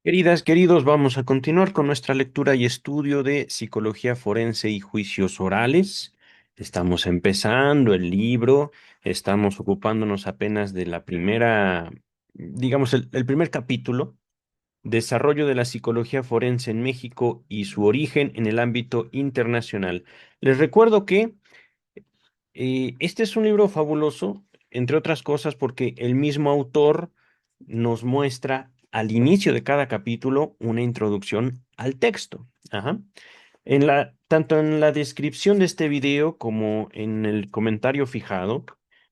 Queridas, queridos, vamos a continuar con nuestra lectura y estudio de Psicología Forense y Juicios Orales. Estamos empezando el libro, estamos ocupándonos apenas de la primera, digamos, el primer capítulo, Desarrollo de la Psicología Forense en México y su origen en el ámbito internacional. Les recuerdo que este es un libro fabuloso, entre otras cosas, porque el mismo autor nos muestra al inicio de cada capítulo una introducción al texto. Ajá. Tanto en la descripción de este video como en el comentario fijado,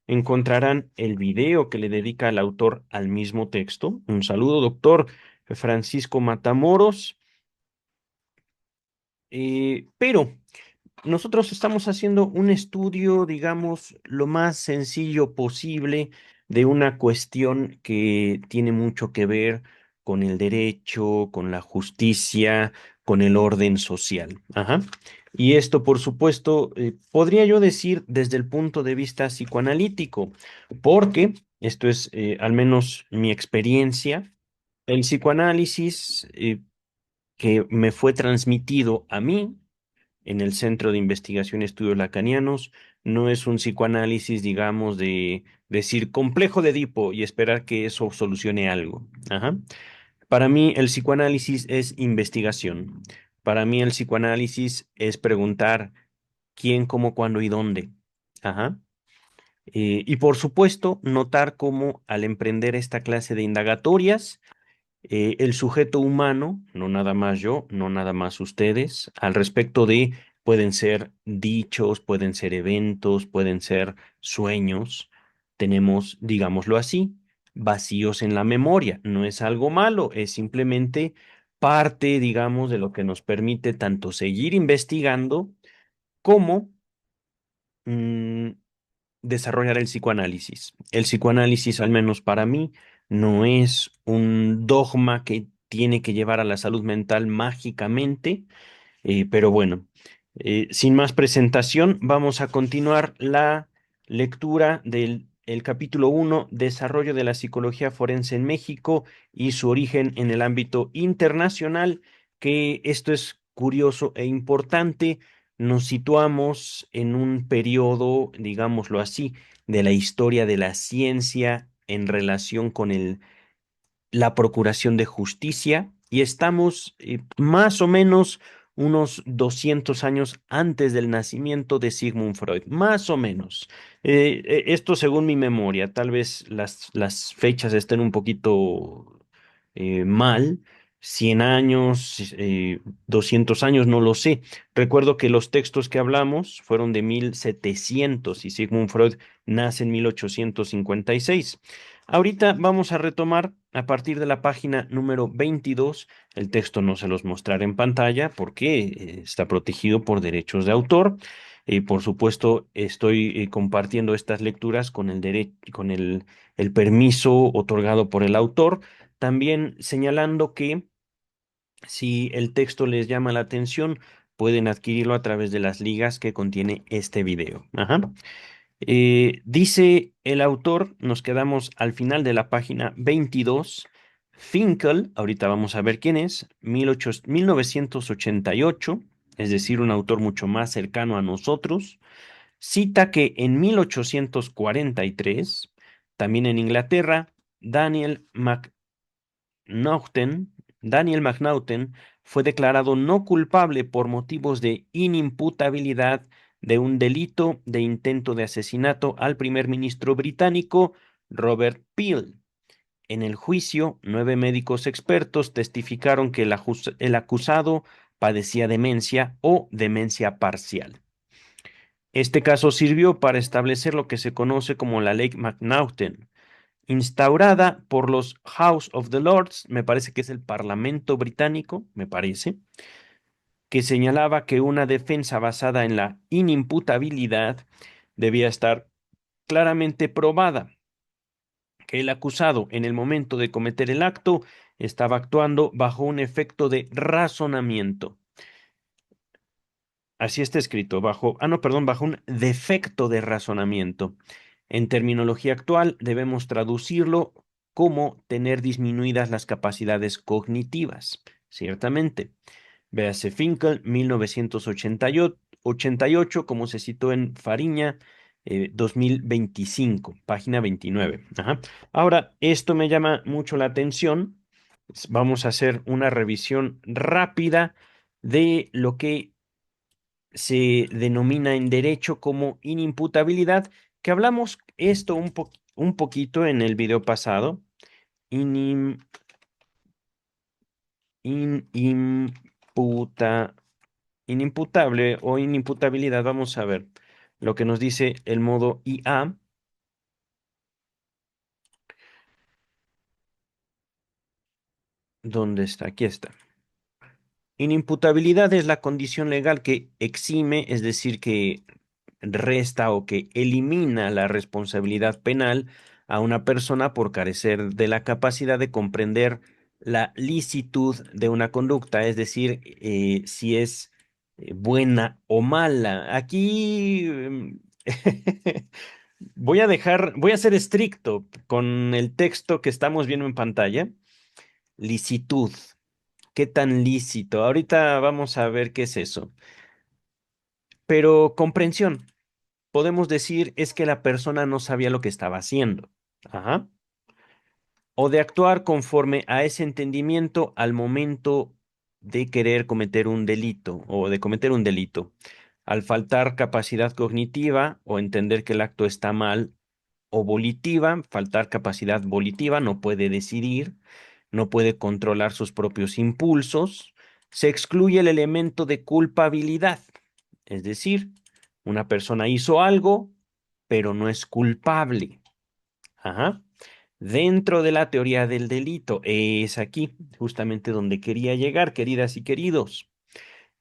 encontrarán el video que le dedica el autor al mismo texto. Un saludo, doctor Francisco Matamoros. Pero nosotros estamos haciendo un estudio, digamos, lo más sencillo posible de una cuestión que tiene mucho que ver con el derecho, con la justicia, con el orden social. Ajá. Y esto, por supuesto, podría yo decir desde el punto de vista psicoanalítico, porque esto es al menos mi experiencia. El psicoanálisis que me fue transmitido a mí en el Centro de Investigación y Estudios Lacanianos. No es un psicoanálisis, digamos, de decir complejo de Edipo y esperar que eso solucione algo. Ajá. Para mí el psicoanálisis es investigación. Para mí el psicoanálisis es preguntar quién, cómo, cuándo y dónde. Ajá. Y por supuesto, notar cómo al emprender esta clase de indagatorias, el sujeto humano, no nada más yo, no nada más ustedes, al respecto de, pueden ser dichos, pueden ser eventos, pueden ser sueños, tenemos, digámoslo así, vacíos en la memoria. No es algo malo, es simplemente parte, digamos, de lo que nos permite tanto seguir investigando como mm, desarrollar el psicoanálisis. El psicoanálisis, al menos para mí, no es un dogma que tiene que llevar a la salud mental mágicamente, pero bueno, sin más presentación, vamos a continuar la lectura del el capítulo 1, Desarrollo de la Psicología Forense en México y su origen en el ámbito internacional, que esto es curioso e importante. Nos situamos en un periodo, digámoslo así, de la historia de la ciencia en relación con la procuración de justicia y estamos más o menos unos 200 años antes del nacimiento de Sigmund Freud, más o menos. Esto según mi memoria, tal vez las fechas estén un poquito mal. 100 años, 200 años, no lo sé. Recuerdo que los textos que hablamos fueron de 1700 y Sigmund Freud nace en 1856. Ahorita vamos a retomar a partir de la página número 22. El texto no se los mostraré en pantalla porque está protegido por derechos de autor. Por supuesto, estoy compartiendo estas lecturas con el permiso otorgado por el autor. También señalando que si el texto les llama la atención, pueden adquirirlo a través de las ligas que contiene este video. Ajá. Dice el autor, nos quedamos al final de la página 22. Finkel, ahorita vamos a ver quién es, 1988, es decir, un autor mucho más cercano a nosotros, cita que en 1843, también en Inglaterra, Daniel McNaughton, Daniel McNaughton fue declarado no culpable por motivos de inimputabilidad de un delito de intento de asesinato al primer ministro británico Robert Peel. En el juicio, 9 médicos expertos testificaron que el acusado padecía demencia o demencia parcial. Este caso sirvió para establecer lo que se conoce como la ley McNaughton, instaurada por los House of the Lords, me parece que es el Parlamento británico, me parece, que señalaba que una defensa basada en la inimputabilidad debía estar claramente probada, que el acusado en el momento de cometer el acto estaba actuando bajo un efecto de razonamiento. Así está escrito, no, perdón, bajo un defecto de razonamiento. En terminología actual debemos traducirlo. como tener disminuidas las capacidades cognitivas. Ciertamente. Véase Finkel, 1988, como se citó en Fariña, 2025, página 29. Ajá. Ahora, esto me llama mucho la atención. Vamos a hacer una revisión rápida de lo que se denomina en derecho como inimputabilidad, que hablamos esto un poquito en el video pasado. Inim- inimputa- Inimputable o inimputabilidad. Vamos a ver lo que nos dice el modo IA. ¿Dónde está? Aquí está. Inimputabilidad es la condición legal que exime, es decir, que resta o que elimina la responsabilidad penal a una persona por carecer de la capacidad de comprender la licitud de una conducta, es decir, si es buena o mala. Aquí voy a ser estricto con el texto que estamos viendo en pantalla. Licitud. ¿Qué tan lícito? Ahorita vamos a ver qué es eso. Pero comprensión. Podemos decir es que la persona no sabía lo que estaba haciendo. Ajá. O de actuar conforme a ese entendimiento al momento de querer cometer un delito o de cometer un delito. Al faltar capacidad cognitiva o entender que el acto está mal o volitiva, faltar capacidad volitiva, no puede decidir, no puede controlar sus propios impulsos, se excluye el elemento de culpabilidad, es decir, una persona hizo algo, pero no es culpable. Ajá. Dentro de la teoría del delito, es aquí justamente donde quería llegar, queridas y queridos.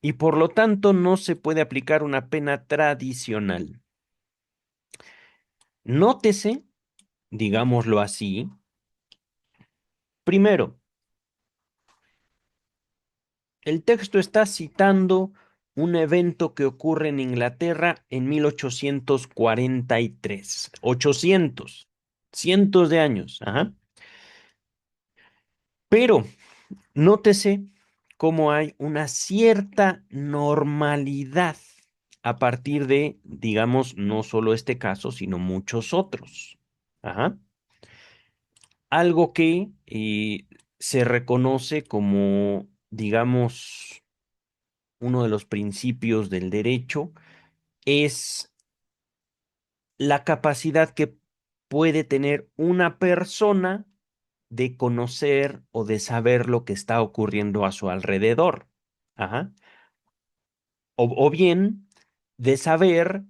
Y por lo tanto no se puede aplicar una pena tradicional. Nótese, digámoslo así, primero, el texto está citando un evento que ocurre en Inglaterra en 1843. 800, cientos de años. Ajá. Pero nótese cómo hay una cierta normalidad a partir de, digamos, no solo este caso, sino muchos otros. Ajá. Algo que se reconoce como, digamos, uno de los principios del derecho es la capacidad que puede tener una persona de conocer o de saber lo que está ocurriendo a su alrededor. Ajá. O bien de saber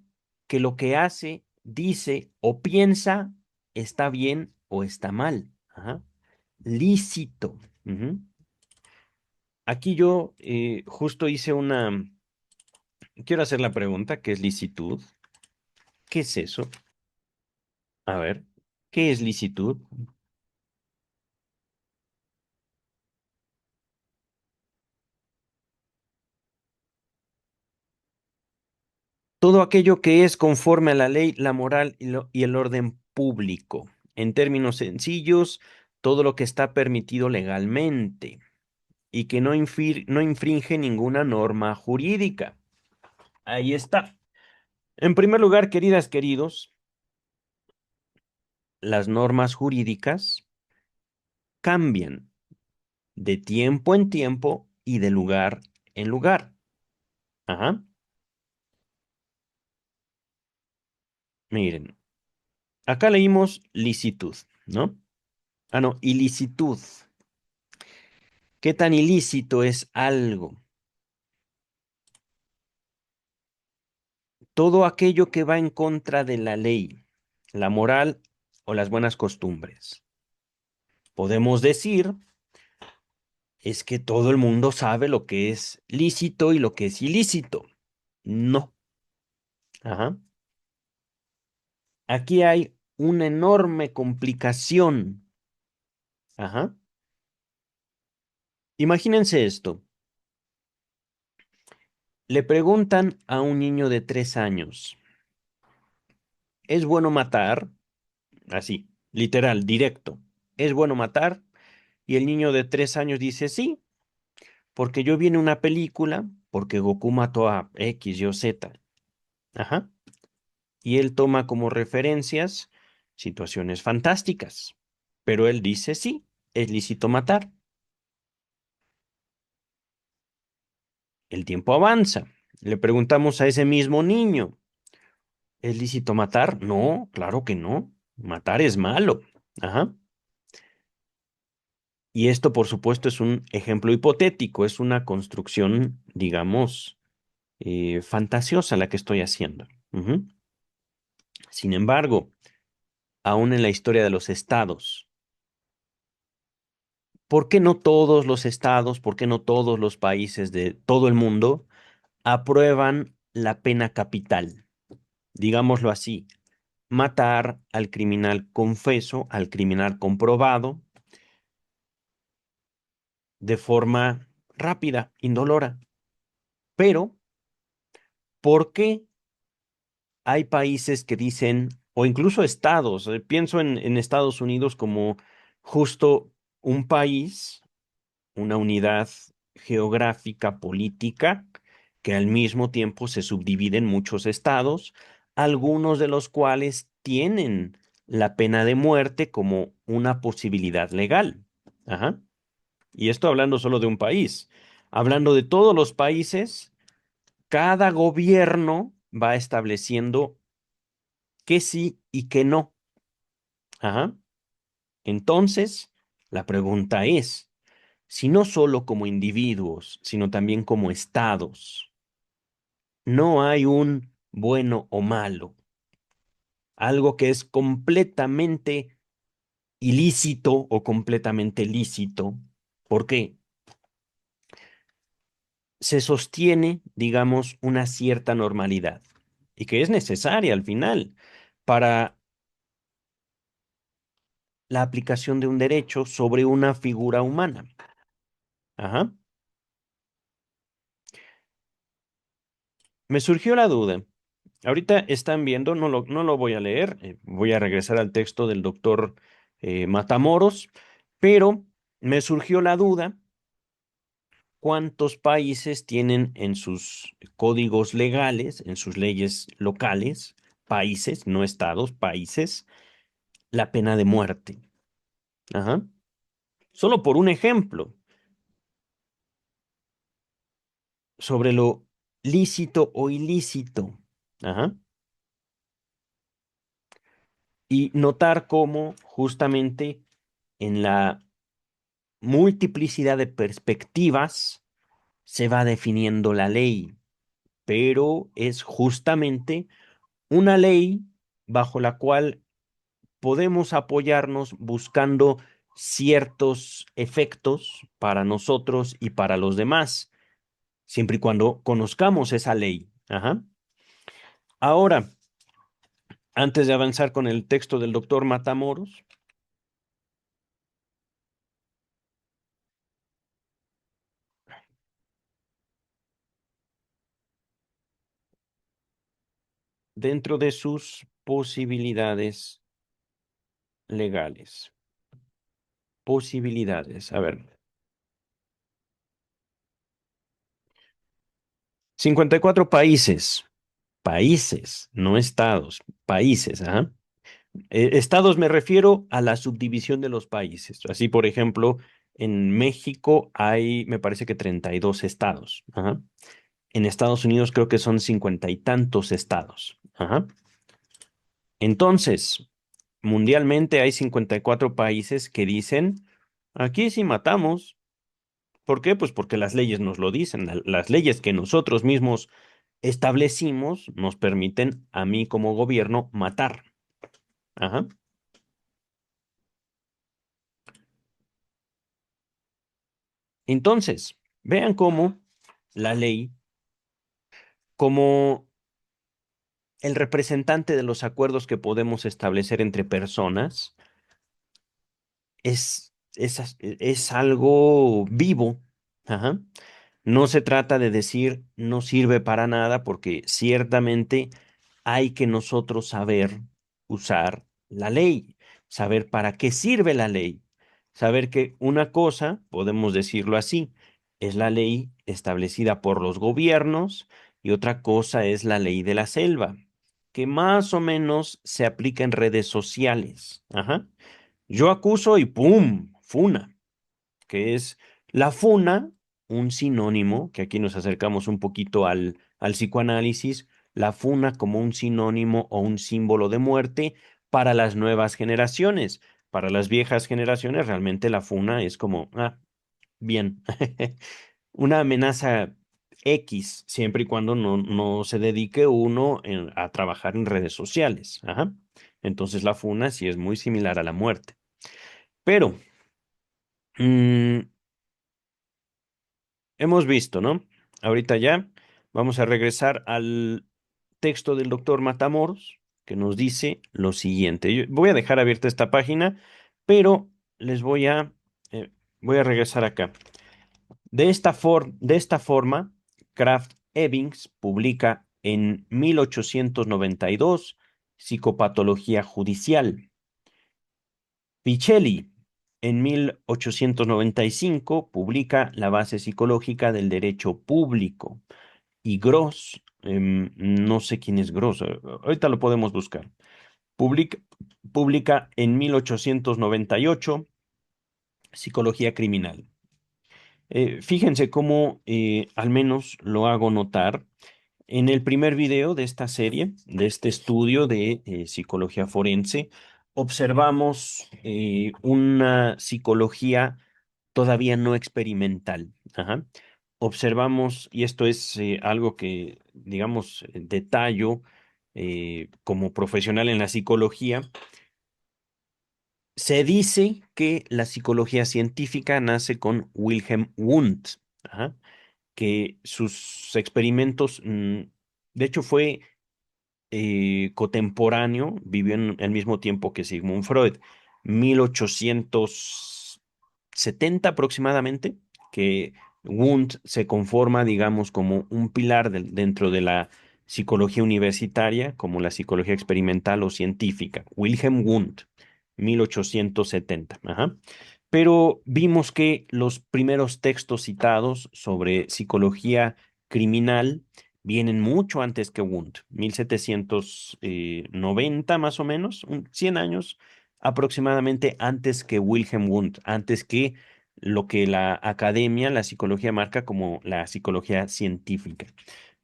que lo que hace, dice o piensa está bien o está mal. Ajá. Lícito. Ujú. Aquí yo justo hice una... Quiero hacer la pregunta, ¿qué es licitud? ¿Qué es eso? A ver, ¿qué es licitud? Todo aquello que es conforme a la ley, la moral y el orden público. En términos sencillos, todo lo que está permitido legalmente y que no infringe ninguna norma jurídica. Ahí está. En primer lugar, queridas, queridos, las normas jurídicas cambian de tiempo en tiempo y de lugar en lugar. Ajá. Miren, acá leímos licitud, ¿no? Ah, no, ilicitud. ¿Qué tan ilícito es algo? Todo aquello que va en contra de la ley, la moral o las buenas costumbres. Podemos decir es que todo el mundo sabe lo que es lícito y lo que es ilícito. No. Ajá. Aquí hay una enorme complicación. Ajá. Imagínense esto. Le preguntan a un niño de 3 años, ¿es bueno matar? Así, literal, directo. ¿Es bueno matar? Y el niño de 3 años dice, sí, porque yo vi en una película, porque Goku mató a X, Y o Z. Ajá. Y él toma como referencias situaciones fantásticas. Pero él dice, sí, es lícito matar. El tiempo avanza. Le preguntamos a ese mismo niño, ¿es lícito matar? No, claro que no. Matar es malo. Ajá. Y esto, por supuesto, es un ejemplo hipotético, es una construcción, digamos, fantasiosa la que estoy haciendo. Ujú. Sin embargo, aún en la historia de los estados, ¿por qué no todos los estados, por qué no todos los países de todo el mundo aprueban la pena capital? Digámoslo así, matar al criminal confeso, al criminal comprobado, de forma rápida, indolora. Pero, ¿por qué hay países que dicen, o incluso estados, pienso en Estados Unidos como justo un país, una unidad geográfica, política, que al mismo tiempo se subdivide en muchos estados, algunos de los cuales tienen la pena de muerte como una posibilidad legal? Ajá. Y esto hablando solo de un país. Hablando de todos los países, cada gobierno va estableciendo que sí y que no. Ajá. Entonces, la pregunta es, si no solo como individuos, sino también como estados, no hay un bueno o malo, algo que es completamente ilícito o completamente lícito, porque se sostiene, digamos, una cierta normalidad y que es necesaria al final para la aplicación de un derecho sobre una figura humana. Ajá. Me surgió la duda. Ahorita están viendo, no lo voy a leer, voy a regresar al texto del doctor Matamoros, pero me surgió la duda, ¿cuántos países tienen en sus códigos legales, en sus leyes locales, países, no estados, países, la pena de muerte? Ajá. Solo por un ejemplo, sobre lo lícito o ilícito. Ajá. Y notar cómo justamente en la multiplicidad de perspectivas se va definiendo la ley, pero es justamente una ley bajo la cual podemos apoyarnos buscando ciertos efectos para nosotros y para los demás, siempre y cuando conozcamos esa ley. Ajá. Ahora, antes de avanzar con el texto del doctor Matamoros, dentro de sus posibilidades legales, posibilidades, a ver, 54 países, países, no estados, países, ajá. Estados me refiero a la subdivisión de los países. Así, por ejemplo, en México hay, me parece que 32 estados. Ajá. En Estados Unidos creo que son 50 y tantos estados. Ajá. Entonces, mundialmente hay 54 países que dicen, aquí sí matamos. ¿Por qué? Pues porque las leyes nos lo dicen. Las leyes que nosotros mismos establecimos nos permiten a mí como gobierno matar. Ajá. Entonces, vean cómo la ley, como el representante de los acuerdos que podemos establecer entre personas, es algo vivo. Ajá. No se trata de decir no sirve para nada porque ciertamente hay que nosotros saber usar la ley, saber para qué sirve la ley. Saber que una cosa, podemos decirlo así, es la ley establecida por los gobiernos y otra cosa es la ley de la selva, que más o menos se aplica en redes sociales. Ajá. Yo acuso y ¡pum! Funa, que es la funa, un sinónimo, que aquí nos acercamos un poquito al psicoanálisis, la funa como un sinónimo o un símbolo de muerte para las nuevas generaciones. Para las viejas generaciones, realmente la funa es como, bien, una amenaza X, siempre y cuando no se dedique uno a trabajar en redes sociales. Ajá. Entonces la funa sí es muy similar a la muerte. Pero mm, hemos visto, ¿no? Ahorita ya vamos a regresar al texto del doctor Matamoros, que nos dice lo siguiente. Yo voy a dejar abierta esta página, pero les eh, voy a regresar acá. De esta forma, Kraft Ebings publica en 1892 Psicopatología Judicial. Pichelli, en 1895, publica La base psicológica del derecho público. Y Gross, no sé quién es Gross, ahorita lo podemos buscar. Publica, publica en 1898 Psicología criminal. Fíjense cómo, al menos lo hago notar, en el primer video de esta serie, de este estudio de psicología forense, observamos una psicología todavía no experimental. Ajá. Observamos, y esto es algo que, digamos, detallo como profesional en la psicología, se dice que la psicología científica nace con Wilhelm Wundt, ajá, que sus experimentos, de hecho, fue contemporáneo, vivió en el mismo tiempo que Sigmund Freud, 1870 aproximadamente, que Wundt se conforma, digamos, como un pilar dentro de la psicología universitaria, como la psicología experimental o científica. Wilhelm Wundt, 1870. Ajá. Pero vimos que los primeros textos citados sobre psicología criminal vienen mucho antes que Wundt, 1790 más o menos, 100 años aproximadamente antes que Wilhelm Wundt, antes que lo que la academia, la psicología marca como la psicología científica.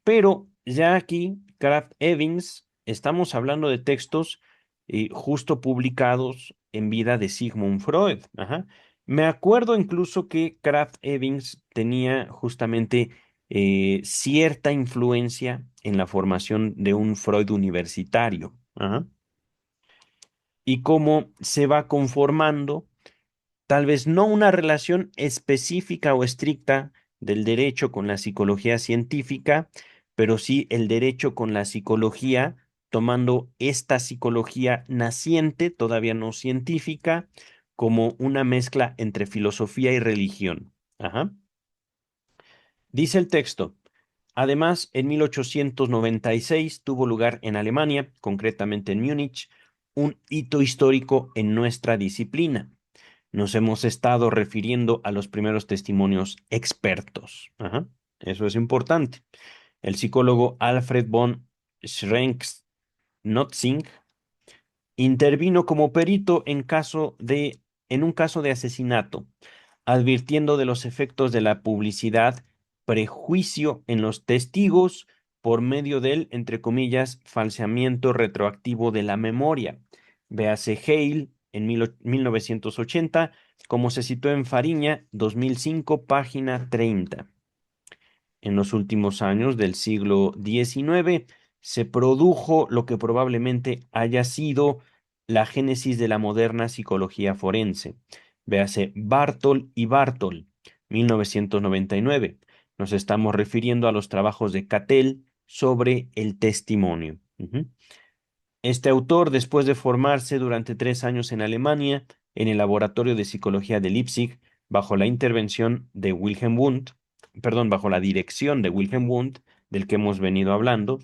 Pero ya aquí, Kraft Evans, estamos hablando de textos justo publicados en vida de Sigmund Freud. Ajá. Me acuerdo incluso que Kraft Evans tenía justamente cierta influencia en la formación de un Freud universitario. Ajá. Y cómo se va conformando tal vez no una relación específica o estricta del derecho con la psicología científica, pero sí el derecho con la psicología, tomando esta psicología naciente, todavía no científica, como una mezcla entre filosofía y religión. Ajá. Dice el texto. Además, en 1896 tuvo lugar en Alemania, concretamente en Múnich, un hito histórico en nuestra disciplina. Nos hemos estado refiriendo a los primeros testimonios expertos. Ajá, eso es importante. El psicólogo Alfred von Schrenck-Notzing intervino como perito en un caso de asesinato, advirtiendo de los efectos de la publicidad, prejuicio en los testigos por medio del, entre comillas, falseamiento retroactivo de la memoria. Véase Hale en 1980, como se citó en Fariña, 2005, página 30. En los últimos años del siglo XIX se produjo lo que probablemente haya sido la génesis de la moderna psicología forense. Véase Bartol y Bartol, 1999. Nos estamos refiriendo a los trabajos de Cattell sobre el testimonio. Ujú. Este autor, después de formarse durante 3 años en Alemania, en el Laboratorio de Psicología de Leipzig, bajo la intervención de Wilhelm Wundt, perdón, bajo la dirección de Wilhelm Wundt, del que hemos venido hablando,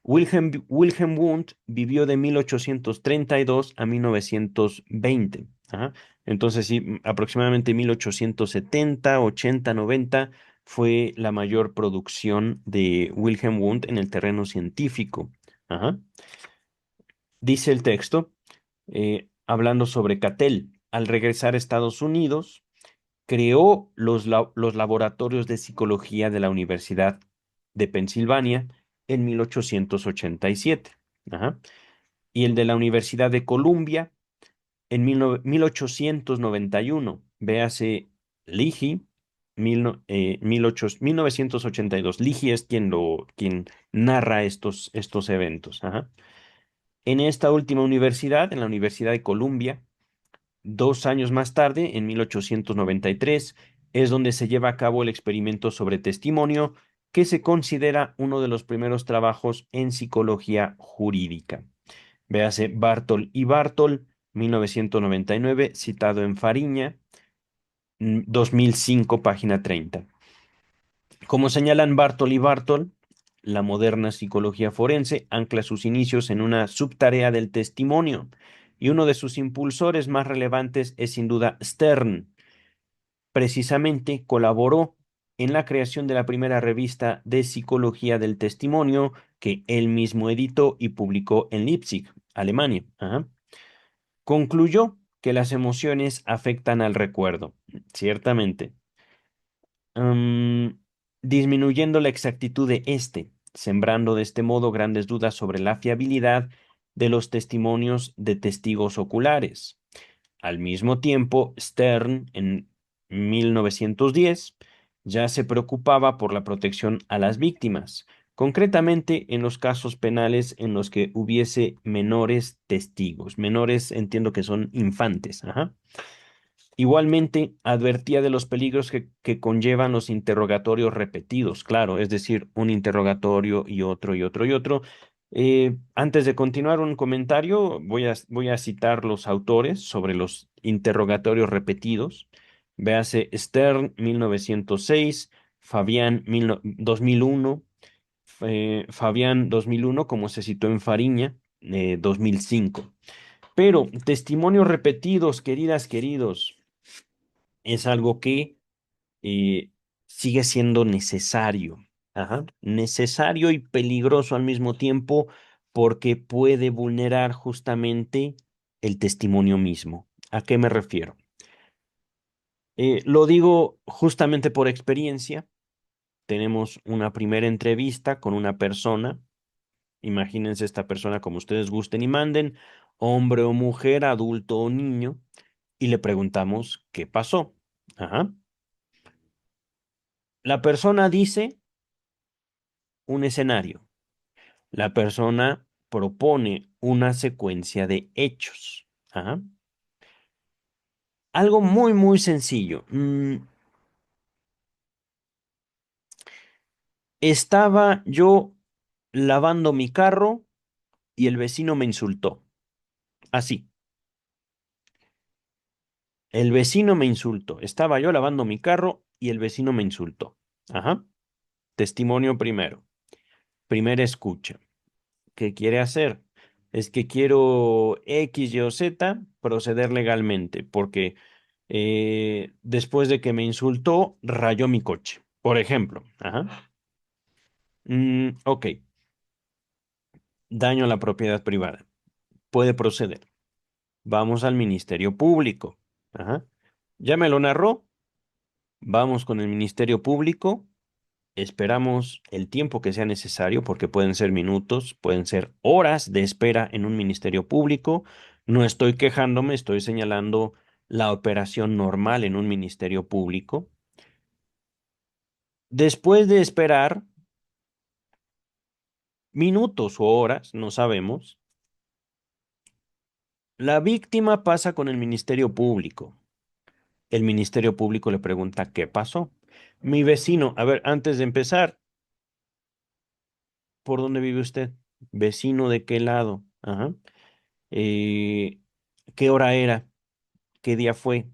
Wilhelm Wundt vivió de 1832 a 1920. Ajá. Entonces, sí, aproximadamente 1870, 80, 90 fue la mayor producción de Wilhelm Wundt en el terreno científico. Ajá. Dice el texto, hablando sobre Cattell, al regresar a Estados Unidos, creó los laboratorios de psicología de la Universidad de Pensilvania en 1887. Ajá. Y el de la Universidad de Columbia en 1891. Véase Ligy, 1982. Ligy es quien narra estos eventos. Ajá. En esta última universidad, en la Universidad de Columbia, 2 años más tarde, en 1893, es donde se lleva a cabo el experimento sobre testimonio, que se considera uno de los primeros trabajos en psicología jurídica. Véase Bartol y Bartol, 1999, citado en Fariña, 2005, página 30. Como señalan Bartol y Bartol, la moderna psicología forense ancla sus inicios en una subtarea del testimonio, y uno de sus impulsores más relevantes es sin duda Stern. Precisamente colaboró en la creación de la primera revista de psicología del testimonio que él mismo editó y publicó en Leipzig, Alemania. Ajá. Concluyó que las emociones afectan al recuerdo, ciertamente, mm, disminuyendo la exactitud de éste, sembrando de este modo grandes dudas sobre la fiabilidad de los testimonios de testigos oculares. Al mismo tiempo, Stern, en 1910, ya se preocupaba por la protección a las víctimas, concretamente en los casos penales en los que hubiese menores testigos. Menores entiendo que son infantes. Ajá. Igualmente, advertía de los peligros que conllevan los interrogatorios repetidos, claro, es decir, un interrogatorio y otro y otro y otro. Antes de continuar un comentario, voy a citar los autores sobre los interrogatorios repetidos. Véase Stern, 1906, Fabián, 2001, Fabián, 2001, como se citó en Fariña, 2005. Pero testimonios repetidos, queridas, queridos, es algo que eh, sigue siendo necesario. Ajá. Necesario y peligroso al mismo tiempo porque puede vulnerar justamente el testimonio mismo. ¿A qué me refiero? Lo digo justamente por experiencia. Tenemos una primera entrevista con una persona. Imagínense esta persona como ustedes gusten y manden, hombre o mujer, adulto o niño, y le preguntamos qué pasó. Ajá. La persona dice un escenario. La persona propone una secuencia de hechos. Ajá. Algo muy, muy sencillo. Estaba yo lavando mi carro y el vecino me insultó. Así. El vecino me insultó. Estaba yo lavando mi carro y el vecino me insultó. Ajá. Testimonio primero. Primera escucha. ¿Qué quiere hacer? Es que quiero X, Y o Z proceder legalmente, porque después de que me insultó, rayó mi coche, por ejemplo. Ajá. Ok, daño a la propiedad privada. Puede proceder. Vamos al Ministerio Público. Ajá. Ya me lo narró. Vamos con el Ministerio Público. Esperamos el tiempo que sea necesario, porque pueden ser minutos, pueden ser horas de espera en un ministerio público. No estoy quejándome, estoy señalando la operación normal en un ministerio público. Después de esperar minutos o horas, no sabemos, la víctima pasa con el ministerio público. El ministerio público le pregunta qué pasó. Mi vecino, a ver, antes de empezar, ¿por dónde vive usted? ¿Vecino de qué lado? Ajá. Eh, ¿Qué hora era? ¿Qué día fue?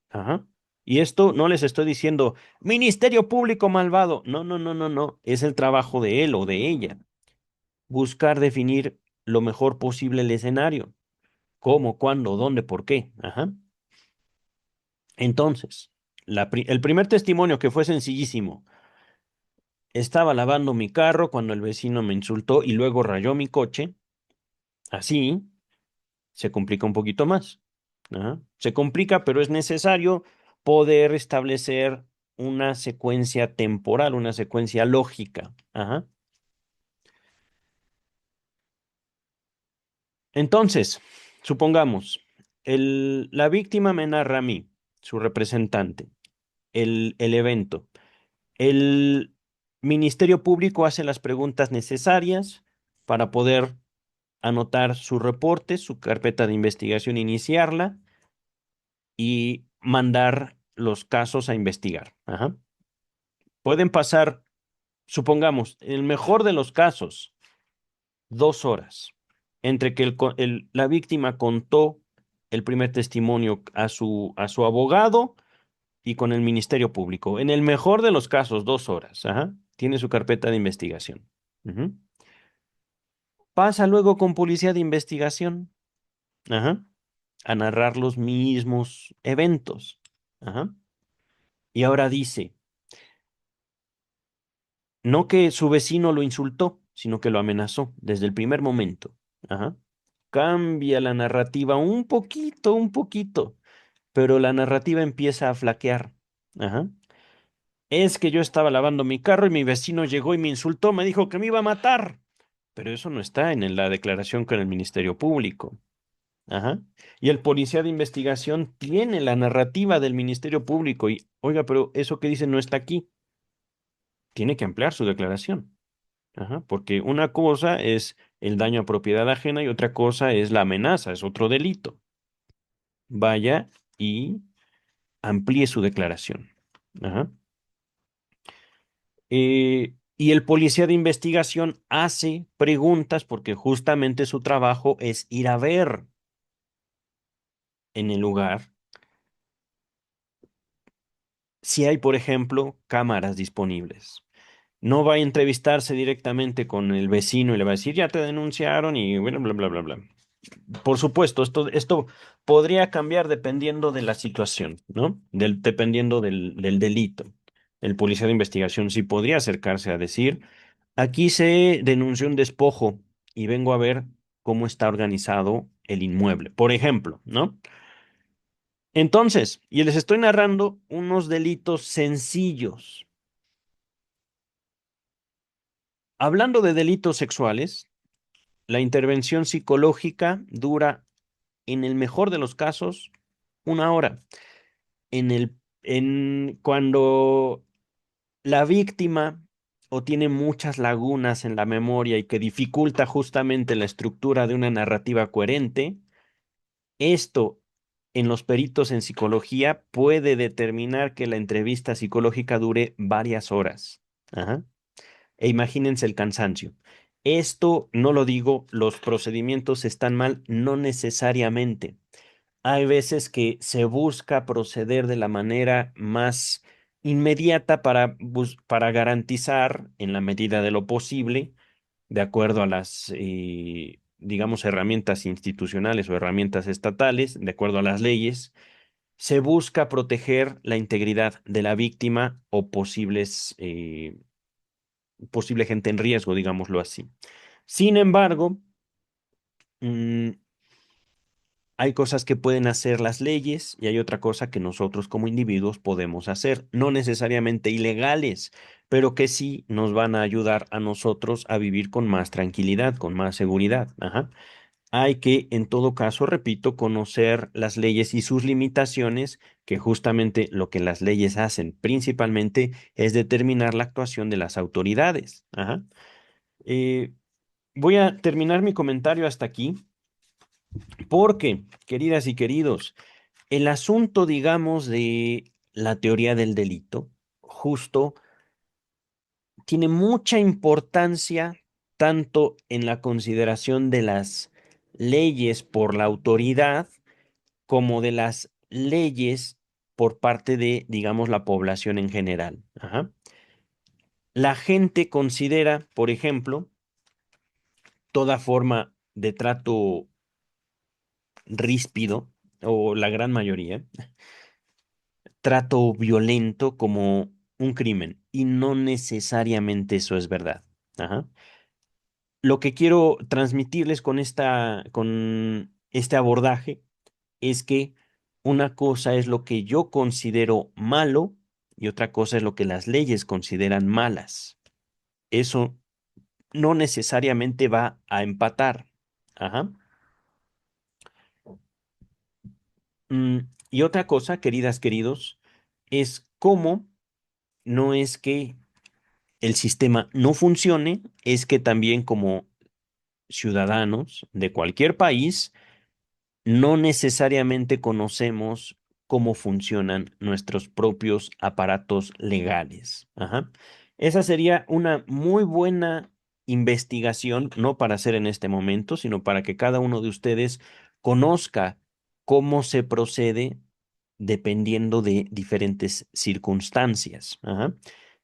Ajá. Y esto no les estoy diciendo, Ministerio Público malvado. No, no, no, no, no. Es el trabajo de él o de ella. Buscar definir lo mejor posible el escenario. ¿Cómo, cuándo, dónde, por qué? Ajá. Entonces, el primer testimonio que fue sencillísimo. Estaba lavando mi carro cuando el vecino me insultó y luego rayó mi coche. Así se complica un poquito más. Ajá. Se complica, pero es necesario poder establecer una secuencia temporal, una secuencia lógica. Ajá. Entonces, supongamos, la víctima me narra a mí, su representante, el evento. El Ministerio Público hace las preguntas necesarias para poder anotar su reporte, su carpeta de investigación, iniciarla y mandar los casos a investigar. Ajá. Pueden pasar, supongamos, en el mejor de los casos, 2 horas entre que la víctima contó el primer testimonio a su abogado y con el Ministerio Público. En el mejor de los casos, 2 horas. Ajá. Tiene su carpeta de investigación. Ujú. Pasa luego con policía de investigación. Ajá. A narrar los mismos eventos. Ajá. Y ahora dice, no que su vecino lo insultó, sino que lo amenazó desde el primer momento. Ajá. Cambia la narrativa un poquito, pero la narrativa empieza a flaquear. Ajá. Es que yo estaba lavando mi carro y mi vecino llegó y me insultó, me dijo que me iba a matar. Pero eso no está en la declaración con el Ministerio Público. Ajá. Y el policía de investigación tiene la narrativa del Ministerio Público y, oiga, pero eso que dice no está aquí. Tiene que ampliar su declaración. Ajá. Porque una cosa es el daño a propiedad ajena y otra cosa es la amenaza, es otro delito. Vaya y amplíe su declaración. Ajá. Y el policía de investigación hace preguntas porque justamente su trabajo es ir a ver en el lugar si hay, por ejemplo, cámaras disponibles. No va a entrevistarse directamente con el vecino y le va a decir, ya te denunciaron y bueno, bla, bla, bla, bla. Por supuesto, esto podría cambiar dependiendo de la situación, ¿no? Dependiendo del delito. El policía de investigación sí podría acercarse a decir, aquí se denunció un despojo y vengo a ver cómo está organizado el inmueble, por ejemplo, ¿no? Entonces, y les estoy narrando unos delitos sencillos. Hablando de delitos sexuales, la intervención psicológica dura, en el mejor de los casos, 1 hora. Cuando la víctima o tiene muchas lagunas en la memoria y que dificulta justamente la estructura de una narrativa coherente, esto en los peritos en psicología puede determinar que la entrevista psicológica dure varias horas. Ajá. E imagínense el cansancio. Esto no lo digo, los procedimientos están mal, no necesariamente. Hay veces que se busca proceder de la manera más inmediata para garantizar, en la medida de lo posible, de acuerdo a las, digamos, herramientas institucionales o herramientas estatales, de acuerdo a las leyes, se busca proteger la integridad de la víctima o posible gente en riesgo, digámoslo así. Sin embargo, mm, hay cosas que pueden hacer las leyes y hay otra cosa que nosotros como individuos podemos hacer, no necesariamente ilegales, pero que sí nos van a ayudar a nosotros a vivir con más tranquilidad, con más seguridad. Ajá. Hay que, en todo caso, repito, conocer las leyes y sus limitaciones, que justamente lo que las leyes hacen principalmente es determinar la actuación de las autoridades. Ajá. Eh, Voy a terminar mi comentario hasta aquí porque, queridas y queridos, el asunto, digamos, de la teoría del delito, justo, tiene mucha importancia tanto en la consideración de las leyes por la autoridad como de las leyes por parte de, digamos, la población en general. Ajá. La gente considera, por ejemplo, toda forma de trato ríspido, o la gran mayoría, trato violento como un crimen y no necesariamente eso es verdad. Ajá. Lo que quiero transmitirles con este abordaje es que una cosa es lo que yo considero malo y otra cosa es lo que las leyes consideran malas. Eso no necesariamente va a empatar. Ajá. Mm, y otra cosa, queridas, queridos, es cómo no es que el sistema no funcione, es que también como ciudadanos de cualquier país, no necesariamente conocemos cómo funcionan nuestros propios aparatos legales. Ajá. Esa sería una muy buena investigación, no para hacer en este momento, sino para que cada uno de ustedes conozca cómo se procede dependiendo de diferentes circunstancias. Ajá.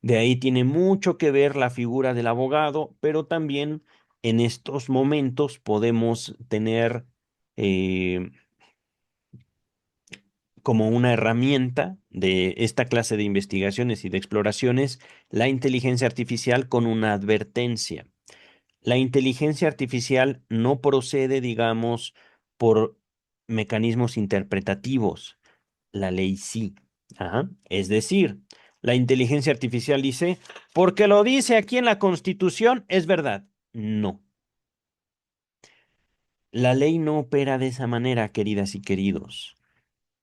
De ahí tiene mucho que ver la figura del abogado, pero también en estos momentos podemos tener eh, como una herramienta de esta clase de investigaciones y de exploraciones la inteligencia artificial con una advertencia. La inteligencia artificial no procede, digamos, por mecanismos interpretativos. La ley sí. Ajá. Es decir, la inteligencia artificial dice, porque lo dice aquí en la Constitución, es verdad. No. La ley no opera de esa manera, queridas y queridos.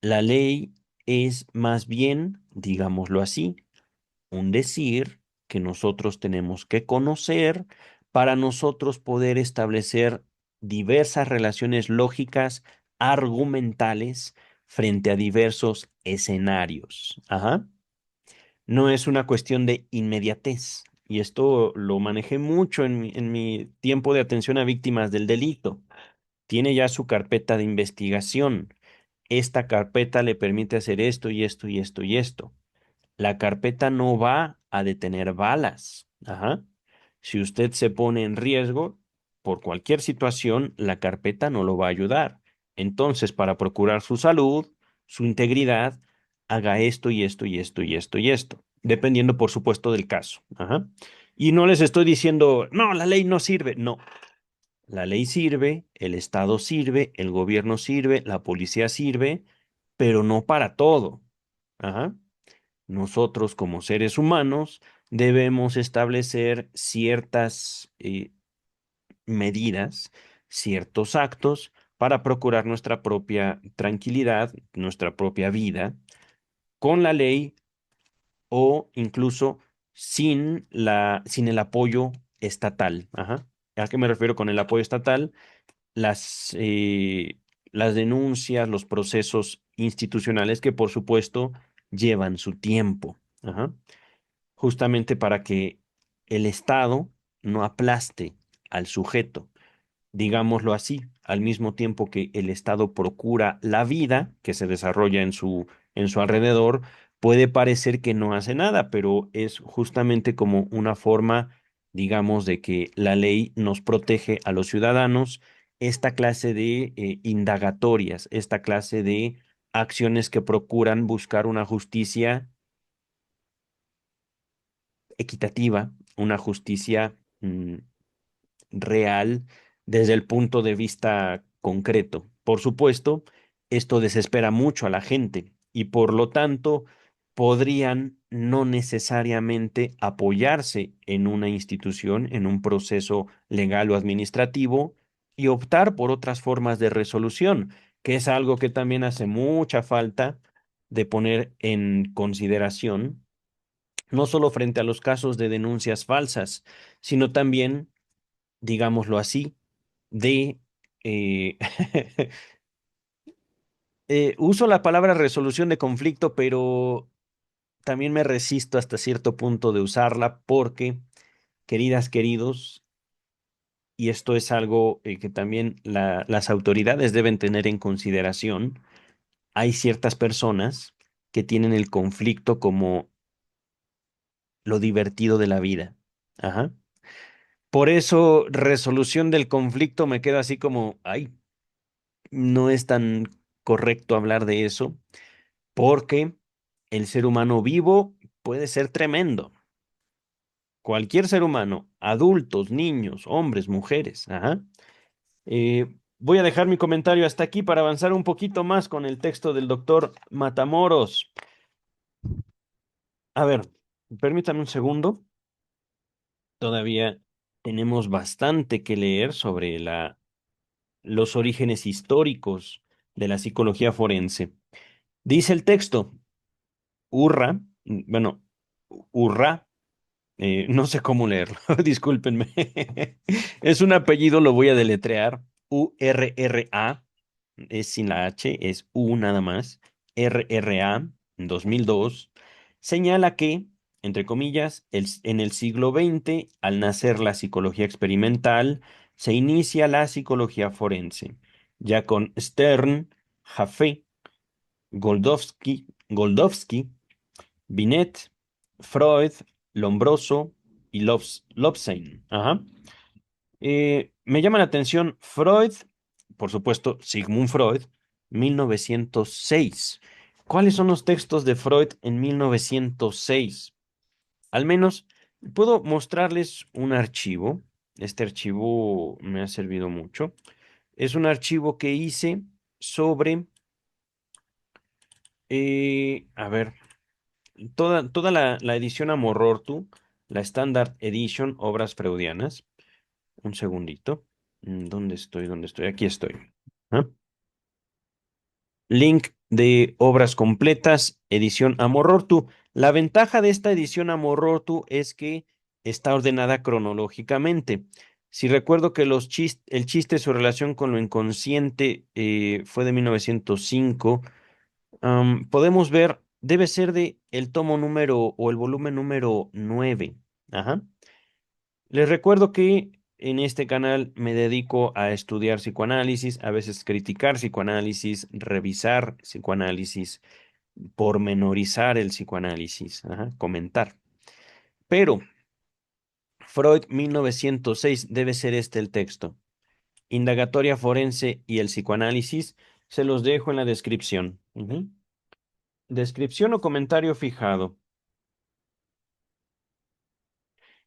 La ley es más bien, digámoslo así, un decir que nosotros tenemos que conocer para nosotros poder establecer diversas relaciones lógicas, argumentales, frente a diversos escenarios. Ajá. No es una cuestión de inmediatez. Y esto lo manejé mucho en mi tiempo de atención a víctimas del delito. Tiene ya su carpeta de investigación. Esta carpeta le permite hacer esto y esto y esto y esto. La carpeta no va a detener balas. Ajá. Si usted se pone en riesgo por cualquier situación, la carpeta no lo va a ayudar. Entonces, para procurar su salud, su integridad, haga esto y esto y esto y esto y esto, dependiendo, por supuesto, del caso. Ajá. Y no les estoy diciendo, no, la ley no sirve. No, la ley sirve, el Estado sirve, el gobierno sirve, la policía sirve, pero no para todo. Ajá. Nosotros como seres humanos debemos establecer ciertas medidas, ciertos actos para procurar nuestra propia tranquilidad, nuestra propia vida, con la ley o incluso sin el apoyo estatal. Ajá. ¿A qué me refiero con el apoyo estatal? Las, eh, las denuncias, los procesos institucionales que por supuesto llevan su tiempo. Ajá. Justamente para que el Estado no aplaste al sujeto, digámoslo así, al mismo tiempo que el Estado procura la vida que se desarrolla en su alrededor, puede parecer que no hace nada, pero es justamente como una forma, digamos, de que la ley nos protege a los ciudadanos, esta clase de indagatorias, esta clase de acciones que procuran buscar una justicia equitativa, una justicia real desde el punto de vista concreto. Por supuesto, esto desespera mucho a la gente y por lo tanto podrían no necesariamente apoyarse en una institución, en un proceso legal o administrativo y optar por otras formas de resolución, que es algo que también hace mucha falta de poner en consideración no solo frente a los casos de denuncias falsas, sino también, digámoslo así, de... eh, uso la palabra resolución de conflicto, pero también me resisto hasta cierto punto de usarla porque, queridas, queridos, y esto es algo que también las autoridades deben tener en consideración, hay ciertas personas que tienen el conflicto como lo divertido de la vida. Ajá. Por eso, resolución del conflicto me queda así como, ay, no es tan correcto hablar de eso, porque el ser humano vivo puede ser tremendo. Cualquier ser humano, adultos, niños, hombres, mujeres. Ajá. Voy a dejar mi comentario hasta aquí para avanzar un poquito más con el texto del doctor Matamoros. A ver, permítame un segundo. Todavía tenemos bastante que leer sobre los orígenes históricos de la psicología forense. Dice el texto, Urra, bueno, Urra, no sé cómo leerlo, discúlpenme. Es un apellido, lo voy a deletrear. URRA, es sin la H, es U nada más. RRA, en 2002, señala que, entre comillas, en el siglo XX, al nacer la psicología experimental, se inicia la psicología forense, ya con Stern, Jaffe, Goldovsky, Binet, Freud, Lombroso y Lobsang. Ajá. Me llama la atención Freud, por supuesto, Sigmund Freud, 1906. ¿Cuáles son los textos de Freud en 1906? Al menos puedo mostrarles un archivo. Este archivo me ha servido mucho. Es un archivo que hice sobre, a ver, toda la edición Amorortu, la Standard Edition, obras freudianas. Un segundito. ¿Dónde estoy? ¿Dónde estoy? Aquí estoy. ¿Ah? Link de obras completas, edición Amorortu. La ventaja de esta edición Amorortu es que está ordenada cronológicamente. Si recuerdo que el chiste, su relación con lo inconsciente fue de 1905, podemos ver, debe ser de el tomo número o el volumen número 9. Ajá. Les recuerdo que en este canal me dedico a estudiar psicoanálisis, a veces criticar psicoanálisis, revisar psicoanálisis, pormenorizar el psicoanálisis, ajá, comentar. Pero Freud 1906 debe ser este el texto. Indagatoria forense y el psicoanálisis, se los dejo en la descripción. Ujú. Descripción o comentario fijado.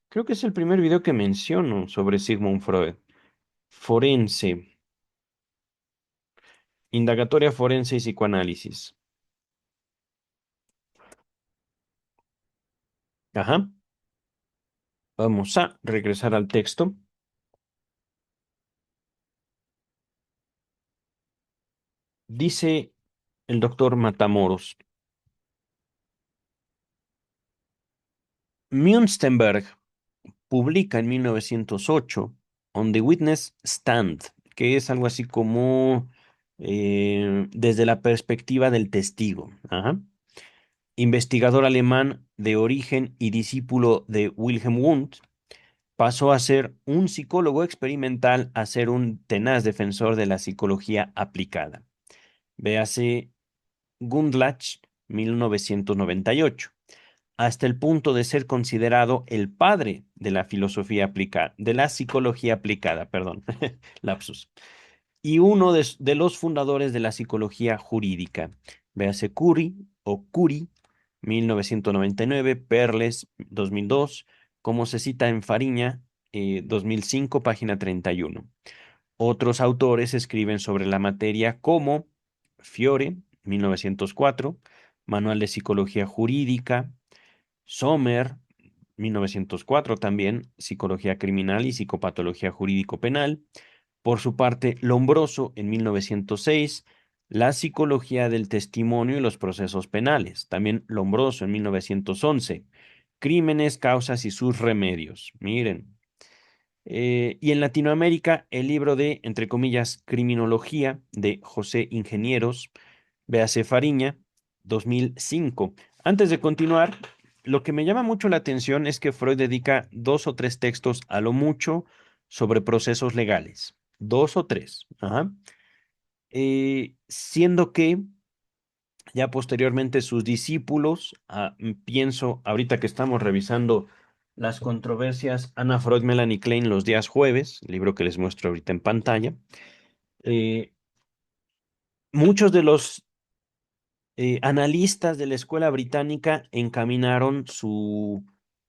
Creo que es el primer video que menciono sobre Sigmund Freud. Forense. Indagatoria forense y psicoanálisis. Ajá. Vamos a regresar al texto. Dice el doctor Matamoros. Münzenberg publica en 1908 On the Witness Stand, que es algo así como desde la perspectiva del testigo. Ajá. Investigador alemán de origen y discípulo de Wilhelm Wundt, pasó a ser un psicólogo experimental a ser un tenaz defensor de la psicología aplicada. Véase Gundlach, 1998, hasta el punto de ser considerado el padre de la filosofía aplicada, de la psicología aplicada, perdón, lapsus, y uno de los fundadores de la psicología jurídica. Véase Curie o Curie, 1999, Perles, 2002, como se cita en Fariña, 2005, página 31. Otros autores escriben sobre la materia como Fiore, 1904, Manual de Psicología Jurídica, Sommer, 1904 también, Psicología Criminal y Psicopatología Jurídico-Penal. Por su parte, Lombroso, en 1906, La Psicología del Testimonio y los Procesos Penales. También Lombroso, en 1911, Crímenes, Causas y sus Remedios. Miren, y en Latinoamérica, el libro de, entre comillas, Criminología de José Ingenieros, véase Fariña, 2005. Antes de continuar, lo que me llama mucho la atención es que Freud dedica 2 o 3 textos a lo mucho sobre procesos legales. 2 o 3. Ajá. Siendo que ya posteriormente sus discípulos, pienso, ahorita que estamos revisando las controversias, Anna Freud, Melanie Klein, los días jueves, libro que les muestro ahorita en pantalla, eh, muchos de los analistas de la escuela británica encaminaron su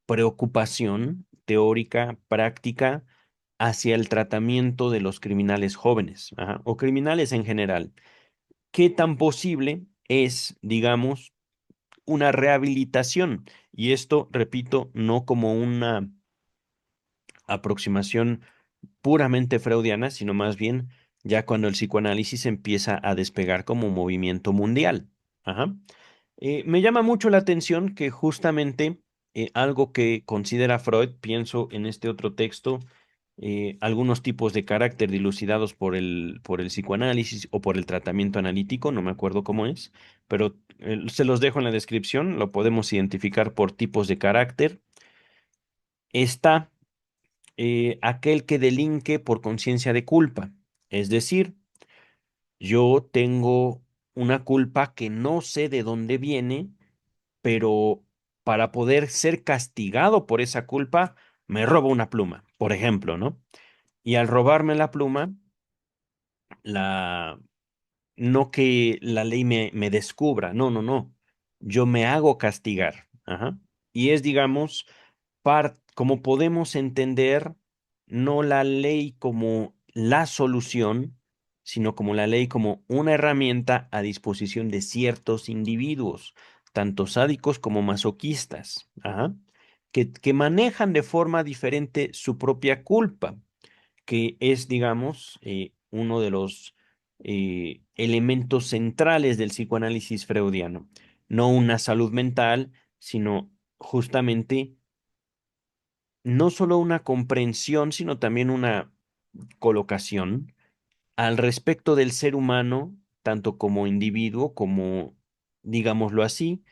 preocupación teórica, práctica, hacia el tratamiento de los criminales jóvenes, ajá, o criminales en general. ¿Qué tan posible es, digamos, una rehabilitación? Y esto, repito, no como una aproximación puramente freudiana, sino más bien ya cuando el psicoanálisis empieza a despegar como movimiento mundial. Ajá. Me llama mucho la atención que justamente algo que considera Freud, pienso en este otro texto, algunos tipos de carácter dilucidados por el psicoanálisis o por el tratamiento analítico, no me acuerdo cómo es, pero se los dejo en la descripción, lo podemos identificar por tipos de carácter. Está aquel que delinque por conciencia de culpa, es decir, yo tengo una culpa que no sé de dónde viene, pero para poder ser castigado por esa culpa, me robo una pluma, por ejemplo, ¿no? Y al robarme la pluma, la, no que la ley me descubra, no, no, no, yo me hago castigar, ajá. Y es, digamos, como podemos entender, no la ley como la solución, sino como la ley como una herramienta a disposición de ciertos individuos, tanto sádicos como masoquistas, ajá, que manejan de forma diferente su propia culpa, que es, digamos, uno de los elementos centrales del psicoanálisis freudiano. No una salud mental, sino justamente no solo una comprensión, sino también una colocación al respecto del ser humano, tanto como individuo, como, digámoslo así,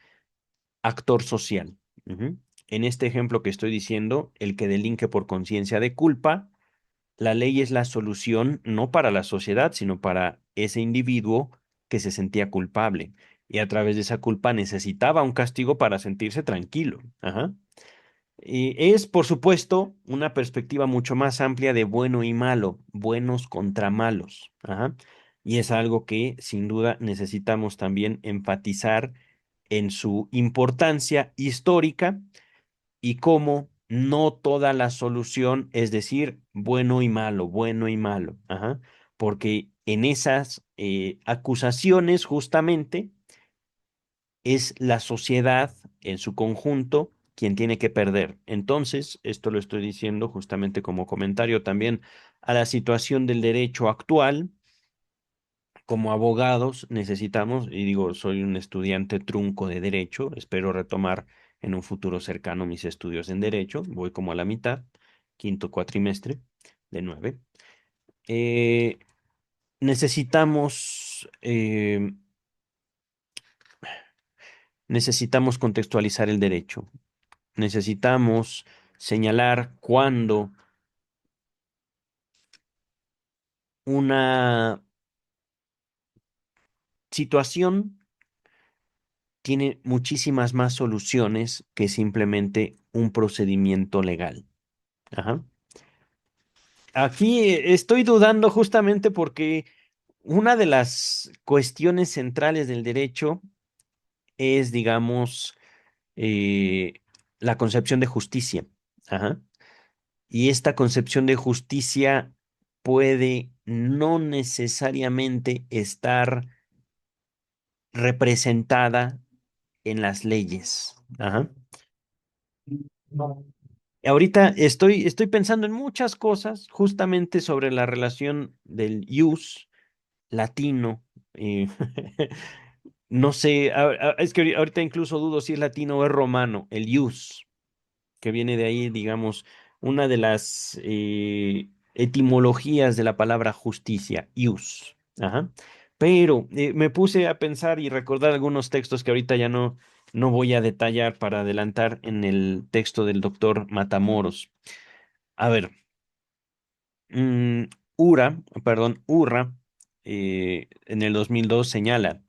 actor social. Ujú. En este ejemplo que estoy diciendo, el que delinque por conciencia de culpa, la ley es la solución no para la sociedad, sino para ese individuo que se sentía culpable y a través de esa culpa necesitaba un castigo para sentirse tranquilo. Ajá. Y es, por supuesto, una perspectiva mucho más amplia de bueno y malo, buenos contra malos. Ajá. Y es algo que sin duda necesitamos también enfatizar en su importancia histórica y cómo no toda la solución es decir bueno y malo. Ajá. Porque en esas acusaciones justamente es la sociedad en su conjunto quien tiene que perder. Entonces, esto lo estoy diciendo justamente como comentario también a la situación del derecho actual. Como abogados necesitamos, y digo, soy un estudiante trunco de derecho, espero retomar en un futuro cercano mis estudios en derecho, voy como a la mitad, quinto cuatrimestre de 9. Eh, necesitamos necesitamos contextualizar el derecho. Necesitamos señalar cuándo una situación tiene muchísimas más soluciones que simplemente un procedimiento legal. Ajá. Aquí estoy dudando justamente porque una de las cuestiones centrales del derecho es, digamos, eh, la concepción de justicia. Ajá. Y esta concepción de justicia puede no necesariamente estar representada en las leyes. Ajá. Ahorita estoy pensando en muchas cosas justamente sobre la relación del ius latino. eh, no sé, es que ahorita incluso dudo si es latino o es romano, el ius, que viene de ahí, digamos, una de las etimologías de la palabra justicia, ius. Ajá. Pero me puse a pensar y recordar algunos textos que ahorita ya no voy a detallar para adelantar en el texto del doctor Matamoros. A ver, mm, Urra, en el 2002 señala,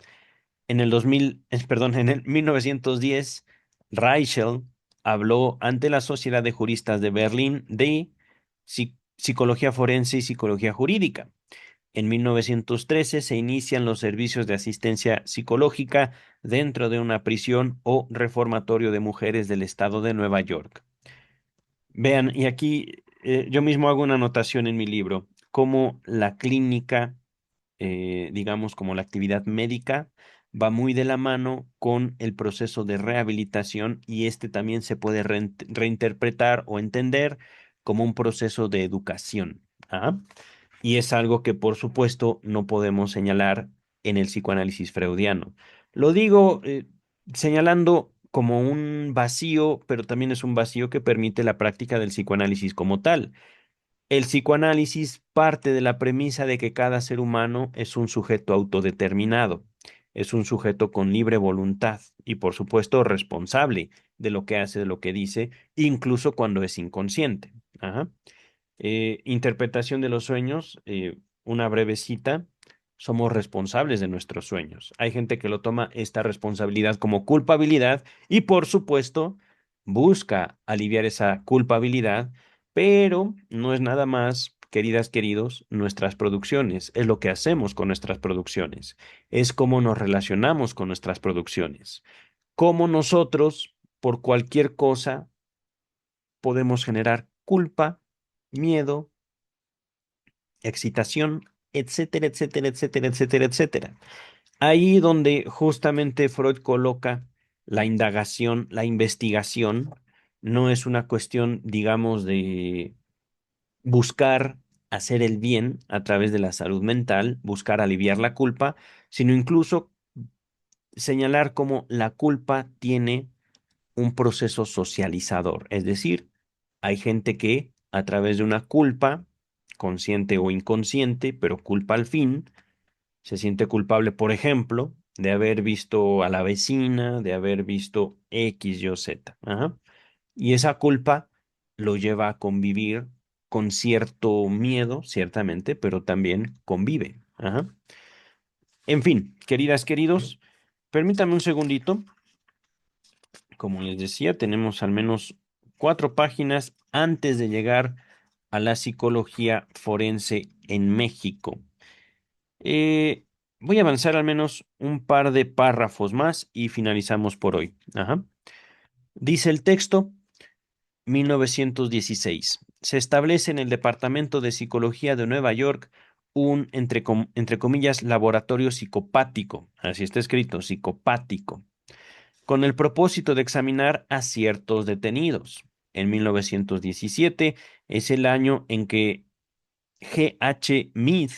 en el 2000, perdón, en el 1910, Reichel habló ante la Sociedad de Juristas de Berlín de psicología forense y psicología jurídica. En 1913 se inician los servicios de asistencia psicológica dentro de una prisión o reformatorio de mujeres del estado de Nueva York. Vean, y aquí yo mismo hago una anotación en mi libro, cómo la clínica, digamos, como la actividad médica, va muy de la mano con el proceso de rehabilitación y este también se puede reinterpretar o entender como un proceso de educación. ¿Ah? Y es algo que, por supuesto, no podemos señalar en el psicoanálisis freudiano. Lo digo señalando como un vacío, pero también es un vacío que permite la práctica del psicoanálisis como tal. El psicoanálisis parte de la premisa de que cada ser humano es un sujeto autodeterminado, es un sujeto con libre voluntad y, por supuesto, responsable de lo que hace, de lo que dice, incluso cuando es inconsciente. Ajá. Interpretación de los sueños, una breve cita. Somos responsables de nuestros sueños. Hay gente que lo toma esta responsabilidad como culpabilidad y por supuesto busca aliviar esa culpabilidad, pero no es nada más, queridas, queridos, nuestras producciones. Es lo que hacemos con nuestras producciones. Es cómo nos relacionamos con nuestras producciones. Cómo nosotros, por cualquier cosa, podemos generar culpa, miedo, excitación, etcétera, etcétera, etcétera, etcétera, etcétera. Ahí donde justamente Freud coloca la indagación, la investigación, no es una cuestión, digamos, de buscar hacer el bien a través de la salud mental, buscar aliviar la culpa, sino incluso señalar cómo la culpa tiene un proceso socializador, es decir, hay gente que a través de una culpa, consciente o inconsciente, pero culpa al fin, se siente culpable, por ejemplo, de haber visto a la vecina, de haber visto X, Y o Z. Ajá. Y esa culpa lo lleva a convivir con cierto miedo, ciertamente, pero también convive. Ajá. En fin, queridas, queridos, permítame un segundito. Como les decía, tenemos al menos 4 páginas antes de llegar a la psicología forense en México. Eh, Voy a avanzar al menos un par de párrafos más y finalizamos por hoy. Ajá. Dice el texto, 1916. Se establece en el Departamento de Psicología de Nueva York un, entre comillas, laboratorio psicopático. Así está escrito, psicopático con el propósito de examinar a ciertos detenidos. En 1917 es el año en que G. H. Mead,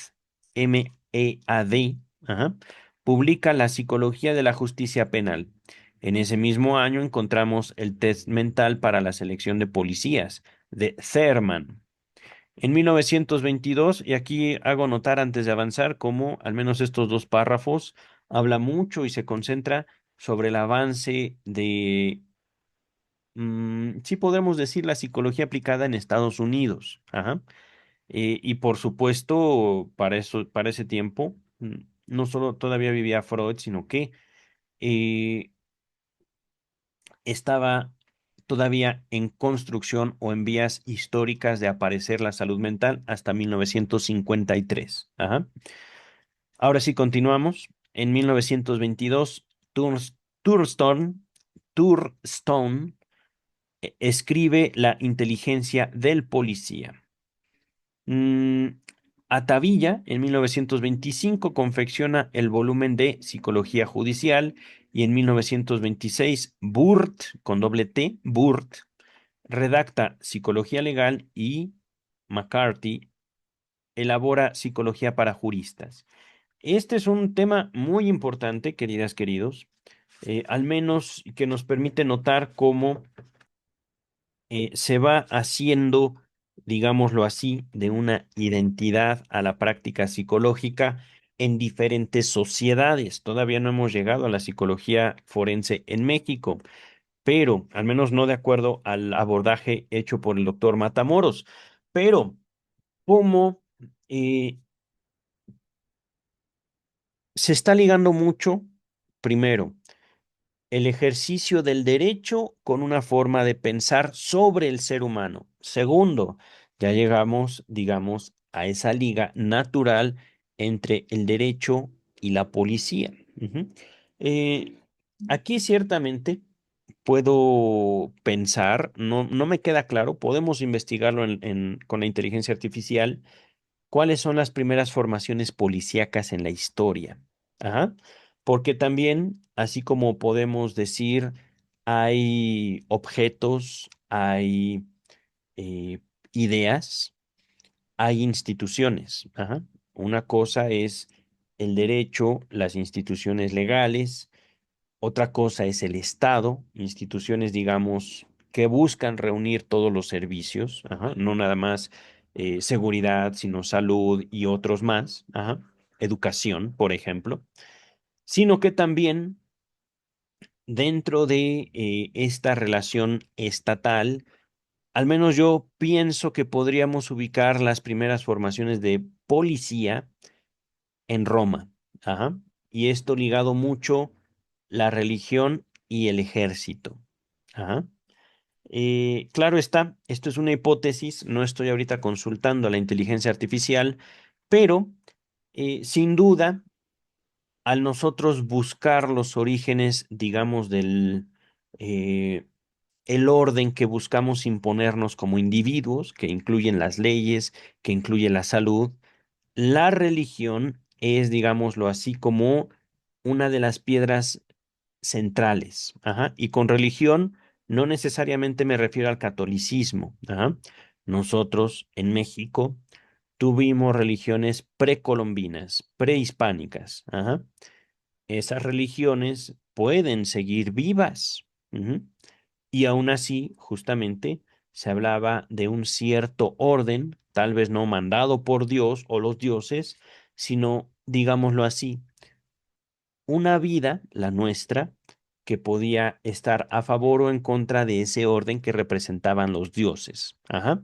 M-E-A-D, ajá, publica La Psicología de la Justicia Penal. En ese mismo año encontramos el test mental para la selección de policías de Thurman. En 1922, y aquí hago notar antes de avanzar cómo al menos estos 2 párrafos habla mucho y se concentra sobre el avance de, sí podemos decir, la psicología aplicada en Estados Unidos. Ajá. Y por supuesto, para eso, para ese tiempo, no solo todavía vivía Freud, sino que eh, estaba todavía en construcción o en vías históricas de aparecer la salud mental hasta 1953. Ajá. Ahora sí, continuamos. En 1922, Thurston, Thurston escribe La inteligencia del policía. Mm, Atavilla, en 1925, confecciona el volumen de Psicología Judicial y en 1926, Burt, con doble T, Burt, redacta Psicología Legal y McCarthy elabora Psicología para Juristas. Este es un tema muy importante, queridas, queridos, al menos que nos permite notar cómo se va haciendo, digámoslo así, de una identidad a la práctica psicológica en diferentes sociedades. Todavía no hemos llegado a la psicología forense en México, pero al menos no de acuerdo al abordaje hecho por el doctor Matamoros. Pero, ¿cómo se está ligando mucho? Primero, el ejercicio del derecho con una forma de pensar sobre el ser humano. Segundo, ya llegamos, digamos, a esa liga natural entre el derecho y la policía. Ujú. Eh, Aquí ciertamente puedo pensar, no me queda claro, podemos investigarlo con la inteligencia artificial, cuáles son las primeras formaciones policíacas en la historia. Ajá. Porque también, así como podemos decir, hay objetos, hay eh, ideas, hay instituciones. Ajá. Una cosa es el derecho, las instituciones legales, otra cosa es el Estado, instituciones, digamos, que buscan reunir todos los servicios, ajá, no nada más seguridad, sino salud y otros más, ajá, educación, por ejemplo, sino que también dentro de esta relación estatal, al menos yo pienso que podríamos ubicar las primeras formaciones de policía en Roma, ajá, y esto ligado mucho la religión y el ejército. Ajá. Claro está, esto es una hipótesis, no estoy ahorita consultando a la inteligencia artificial, pero sin duda, al nosotros buscar los orígenes, digamos, del el orden que buscamos imponernos como individuos, que incluyen las leyes, que incluye la salud, la religión es, digámoslo así, como una de las piedras centrales. Ajá. Y con religión no necesariamente me refiero al catolicismo. Ajá. Nosotros en México tuvimos religiones precolombinas, prehispánicas. Ajá. Esas religiones pueden seguir vivas. Ujú. Y aún así, justamente, se hablaba de un cierto orden, tal vez no mandado por Dios o los dioses, sino, digámoslo así, una vida, la nuestra, que podía estar a favor o en contra de ese orden que representaban los dioses. Ajá.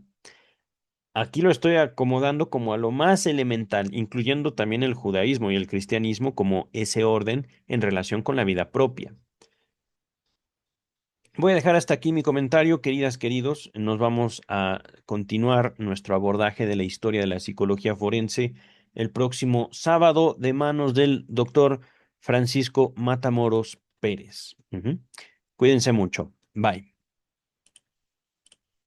Aquí lo estoy acomodando como a lo más elemental, incluyendo también el judaísmo y el cristianismo como ese orden en relación con la vida propia. Voy a dejar hasta aquí mi comentario, queridas, queridos. Nos vamos a continuar nuestro abordaje de la historia de la psicología forense el próximo sábado de manos del doctor Francisco Matamoros Pérez. Ujú. Cuídense mucho. Bye.